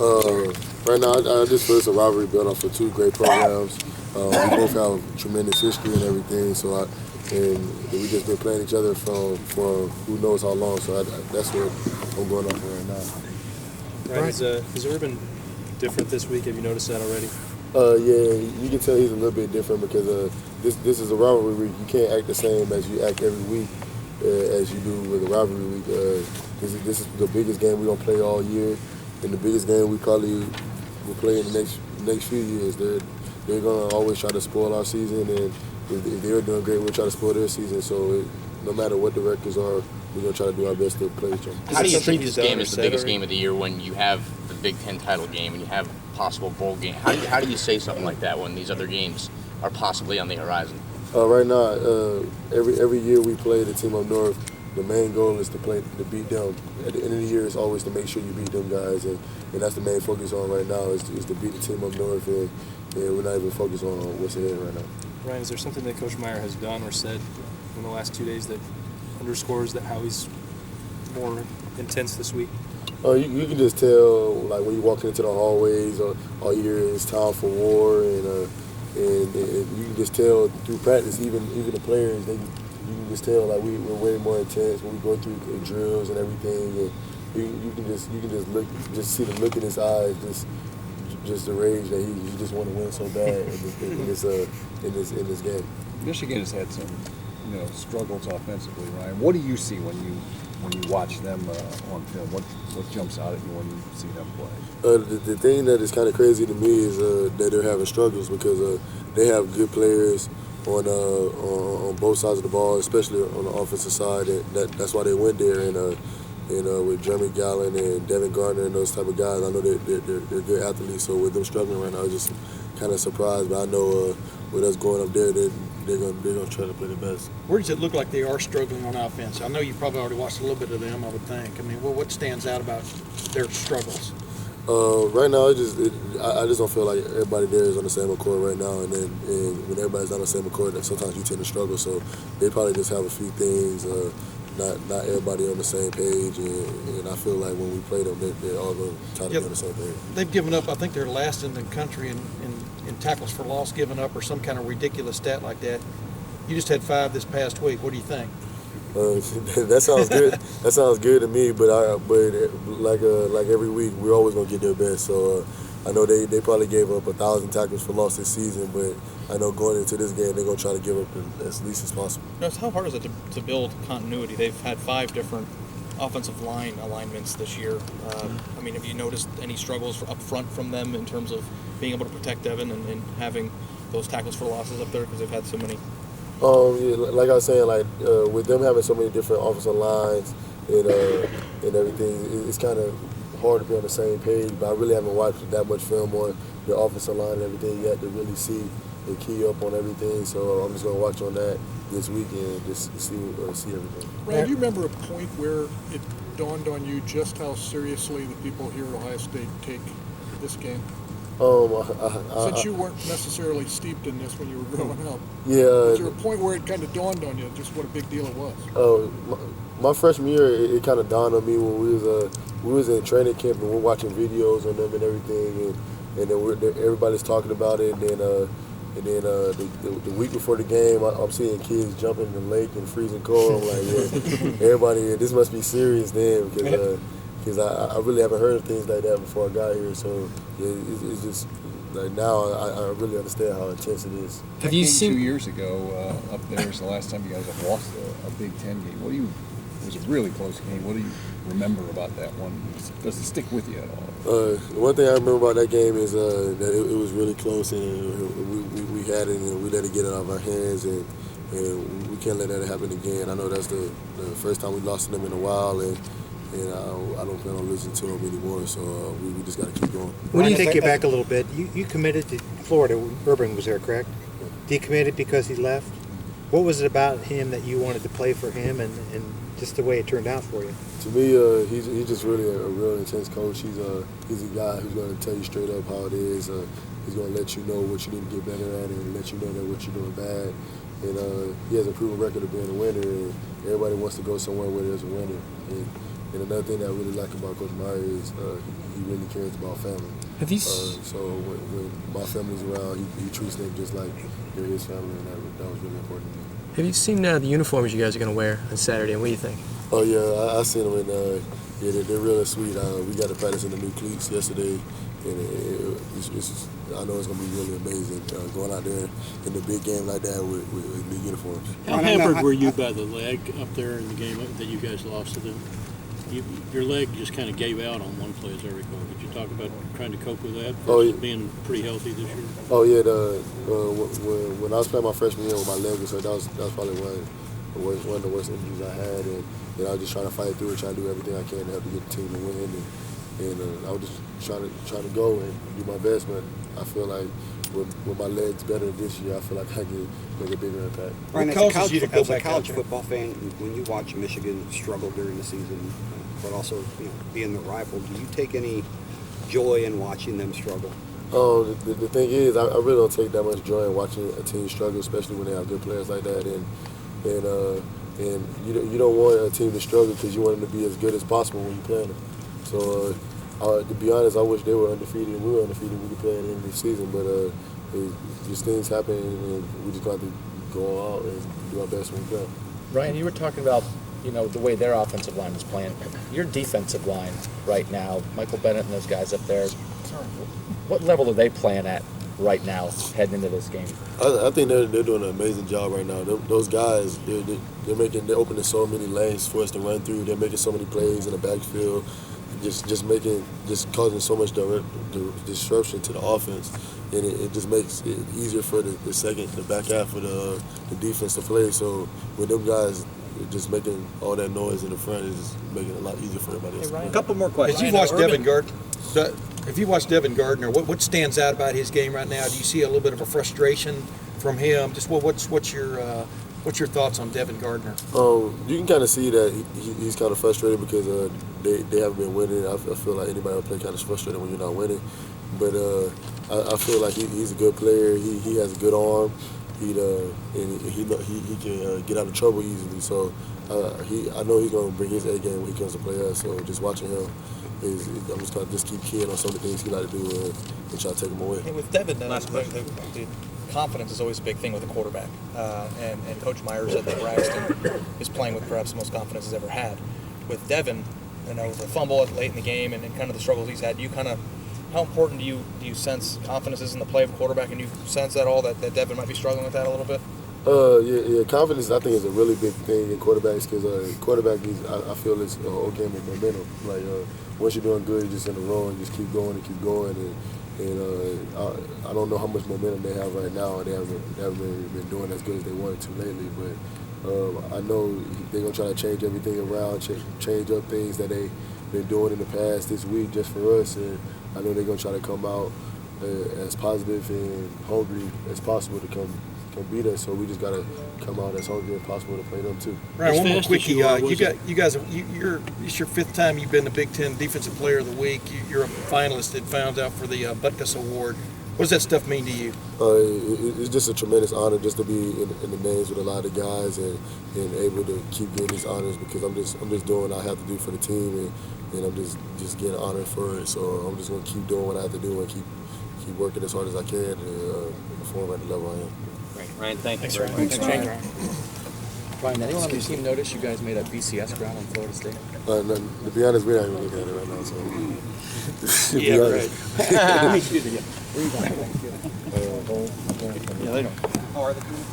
Right now, I just feel it's a rivalry built off of two great programs. We both have tremendous history and everything, and we just been playing each other for who knows how long. So that's what I'm going off of right now. Ryan, has Urban different this week? Have you noticed that already? Yeah, you can tell he's a little bit different because this is a rivalry week. You can't act the same as you act every week as you do with a rivalry week. This is the biggest game we're gonna play all year, and the biggest game we probably will play in the next few years. They're gonna always try to spoil our season, and if they're doing great, we'll try to spoil their season. So no matter what the records are, we're gonna try to do our best to play each other. How do you treat this game as the biggest game of the year when you have the Big Ten title game and you have a possible bowl game? How do you say something like that when these other games are possibly on the horizon? Right now, every year we play the team up north. The main goal is to beat them. At the end of the year, it's always to make sure you beat them guys, and that's the main focus on right now is to beat the team up north, and we're not even focused on what's ahead right now. Ryan, is there something that Coach Meyer has done or said in the last 2 days that underscores that how he's more intense this week? You can just tell, like when you walk into the hallways, all you hear is time for war, and you can just tell through practice, even the players, you can just tell like we're way more intense when we go through the drills and everything. And you can just see the look in his eyes, just the rage that he just want to win so bad in this game. Michigan has had some struggles offensively, Ryan. What do you see when you watch them on film? What jumps out at you when you see them play? The thing that is kind of crazy to me is that they're having struggles because they have good players on both sides of the ball, especially on the offensive side. That's why they went there. And with Jeremy Gallen and Devin Gardner and those type of guys, I know they're good athletes. So with them struggling right now, I'm just kind of surprised. But I know with us going up there, they're gonna try to play the best. Where does it look like they are struggling on offense? I know you probably already watched a little bit of them, I would think. I mean, what stands out about their struggles? Right now, I just don't feel like everybody there is on the same accord right now. And when everybody's not on the same accord, sometimes you tend to struggle. So they probably just have a few things. Not everybody on the same page, and I feel like when we play them, they're all going to try to be on the same page. They've given up. I think they're last in the country in tackles for loss given up, or some kind of ridiculous stat like that. You just had 5 this past week. What do you think? That sounds good. That sounds good to me. But like every week, we're always gonna get their best. So I know they probably gave up 1,000 tackles for loss this season, but I know going into this game, they're gonna try to give up as least as possible. How hard is it to build continuity? They've had 5 different offensive line alignments this year. I mean, have you noticed any struggles up front from them in terms of being able to protect Devin and having those tackles for losses up there because they've had so many? Yeah, like I was saying, with them having so many different offensive lines and everything, it's kind of hard to be on the same page. But I really haven't watched that much film on the offensive line and everything yet to really see the key up on everything. So I'm just gonna watch on that this weekend, just see everything. Ryan, do you remember a point where it dawned on you just how seriously the people here at Ohio State take this game? Since you weren't necessarily steeped in this when you were growing up, was there a point where it kind of dawned on you just what a big deal it was? My freshman year, it kind of dawned on me when we was in training camp and we're watching videos on them and everything, and then everybody's talking about it, and then the week before the game, I'm seeing kids jumping in the lake and freezing cold. I'm like, yeah, everybody, this must be serious then because I really haven't heard of things like that before I got here. So yeah, it's just like now I really understand how intense it is. Have you seen 2 years ago up there is the last time you guys have lost a Big Ten game? It was a really close game. What do you remember about that one? Does it stick with you at all? One thing I remember about that game is that it was really close, and we had it and we let it get it out of our hands, and we can't let that happen again. I know that's the first time we lost to them in a while, and I don't plan on losing to them anymore. So we just got to keep going. When you take you back a little bit, you committed to Florida when Urban was there, correct? You committed because he left. What was it about him that you wanted to play for him, and just the way it turned out for you? To me, he's just really a real intense coach. He's a guy who's going to tell you straight up how it is. He's going to let you know what you need to get better at and let you know that what you're doing bad. And he has a proven record of being a winner, and everybody wants to go somewhere where there's a winner. And another thing that I really like about Coach Meyer is he really cares about family. Have you? So when my family's around, he treats them just like they're his family, and that was really important to me. Have you seen the uniforms you guys are going to wear on Saturday, and what do you think? Oh yeah, I seen them, and they're really sweet. We got to practice in the new cleats yesterday, and I know it's gonna be really amazing going out there in the big game like that with new uniforms. How hampered were you by the leg up there in the game that you guys lost to them? Your leg just kind of gave out on one play, as I recall. Could you talk about trying to cope with that versus being pretty healthy this year? Oh yeah, when I was playing my freshman year, when my leg was hurt, that was probably one of the worst injuries I had, and I was just trying to fight through it, trying to do everything I can to help to get the team to win, and I was just trying to go and do my best, but I feel like with my legs better this year, I feel like I can make a bigger impact. Ryan, as a college football fan, when you watch Michigan struggle during the season, but also being the rival, do you take any joy in watching them struggle? Oh, the thing is, I really don't take that much joy in watching a team struggle, especially when they have good players like that, and you don't want a team to struggle because you want them to be as good as possible when you're playing them. So to be honest, I wish they were undefeated and we were undefeated. We could play at the end of the season, but just things happen, and we just got to go out and do our best when we play. Ryan, you were talking about the way their offensive line is playing. Your defensive line right now, Michael Bennett and those guys up there, what level are they playing at right now heading into this game? I think they're doing an amazing job right now. Those guys, they're opening so many lanes for us to run through. They're making so many plays in the backfield, just causing so much disruption to the offense, and it just makes it easier for the back half of the defense to play. So with them guys just making all that noise in the front, is just making it a lot easier for everybody else. A couple more questions. If you watch Devin Gardner, what stands out about his game right now? Do you see a little bit of a frustration from him? Just what's your thoughts on Devin Gardner? You can kind of see that he's kind of frustrated because they haven't been winning. I feel like anybody will play kind of frustrated when you're not winning. But I feel like he's a good player. He has a good arm. He can get out of trouble easily. So I know he's going to bring his A game when he comes to play us. So just watching him, I'm just going to just keep keying on some of the things he like to do and try to take him away. Hey, with Devin, the confidence is always a big thing with a quarterback. And Coach Meyer said that Braxton is playing with perhaps the most confidence he's ever had. With Devin, the fumble late in the game and kind of the struggles he's had, how important do you sense confidence is in the play of a quarterback, and you sense that that Devin might be struggling with that a little bit? Yeah, confidence I think is a really big thing in quarterbacks because quarterback I feel it's a whole game of momentum. Like once you're doing good, you're just in a row and just keep going, and I don't know how much momentum they have right now, and they haven't been doing as good as they wanted to lately, but I know they're gonna try to change everything around, change up things that they've been doing in the past this week just for us, and I know they're gonna try to come out as positive and hungry as possible to come beat us. So we just gotta come out as hungry as possible to play them too. Right. One more quickie. It's your fifth time you've been the Big Ten Defensive Player of the Week. You're a finalist that found out for the Butkus Award. What does that stuff mean to you? It's just a tremendous honor just to be in the names with a lot of guys and able to keep getting these honors because I'm just doing what I have to do for the team and I'm just getting honored for it. So I'm just gonna keep doing what I have to do and keep working as hard as I can to perform at the level I am. Great. Ryan, thanks. Thanks, Ryan. Ryan, anyone on the team notice you guys made a BCS ground on Florida State? To be honest, we're not even looking at it right now. So yeah, right. Yeah, they don't. How are the teams?